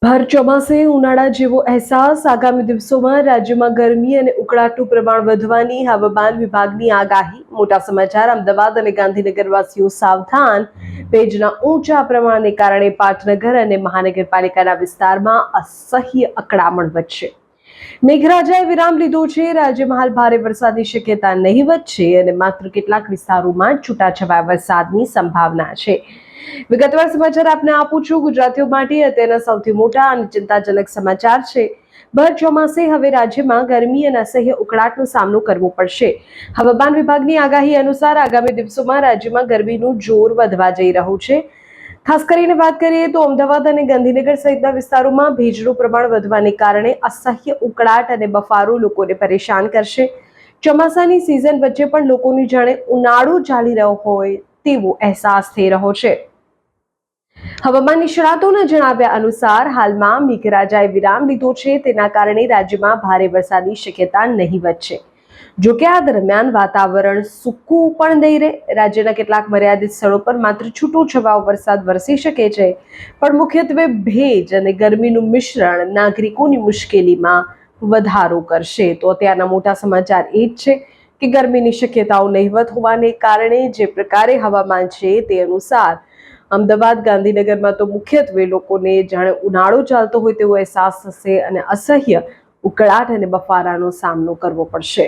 ભર ચોમાસે ઉનાળા જેવો અહેસાસ આગામી દિવસોમાં રાજ્યમાં ગરમી અને ઉકળાટનું પ્રમાણ વધવાની હવામાન વિભાગની આગાહી. મોટા સમાચાર. અમદાવાદ અને ગાંધીનગરવાસીઓ સાવધાન. ભેજના ઊંચા પ્રમાણને કારણે પાટનગર અને મહાનગરપાલિકાના વિસ્તારમાં અસહ્ય અકળામણ વધશે. મેઘરાજાએ વિરામ લીધો છે. રાજ્યમાં હાલ ભારે વરસાદની શક્યતા નહીવત છે અને માત્ર કેટલાક વિસ્તારોમાં છૂટાછવાયા વરસાદની સંભાવના છે. વિગતવાર સમાચાર આપને આપું છું. ગુજરાતીઓ માટે અત્યારના સૌથી મોટા અને ચિંતાજનક સમાચાર છે. ભર ચોમાસે હવે રાજ્યમાં ગરમી અને અસહ્ય ઉકળાટનો સામનો કરવો પડશે. હવામાન વિભાગની આગાહી અનુસાર આગામી દિવસોમાં રાજ્યમાં ગરમીનું જોર વધવા જઈ રહ્યું છે. ખાસ કરીને વાત કરીએ તો અમદાવાદ અને ગાંધીનગર સહિતના વિસ્તારોમાં ભેજનું પ્રમાણ વધવાને કારણે અસહ્ય ઉકળાટ અને બફારો લોકોને પરેશાન કરશે. ચોમાસાની સિઝન વચ્ચે પણ લોકોની જાણે ઉનાળો ચાલી રહ્યો હોય તેવો અહેસાસ થઈ રહ્યો છે. હવામાન નિષ્ણાતોના જણાવ્યા અનુસાર હાલમાં મેઘરાજાએ વિરામ લીધો છે. તેના કારણે રાજ્યમાં ભારે વરસાદની શક્યતા નહીવત છે. જોકે આ દરમિયાન વાતાવરણ સૂકું પણ નહીં રહે. રાજ્યના કેટલાક મર્યાદિત સ્થળો પર માત્ર છૂટો છવાયો વરસાદ વરસી શકે છે, પણ મુખ્યત્વે ભેજ અને ગરમીનું મિશ્રણ નાગરિકોની મુશ્કેલીમાં વધારો કરશે. તો અત્યારના મોટા સમાચાર એ જ છે કે ગરમીની શક્યતાઓ નહીવત હોવાને કારણે જે પ્રકારે હવામાન છે તે અનુસાર અમદાવાદ ગાંધીનગરમાં તો મુખ્યત્વે લોકોને જાણે ઉનાળો ચાલતો હોય તેવો અહેસાસ થશે અને અસહ્ય ઉકળાટ અને બફારાનો સામનો કરવો પડશે.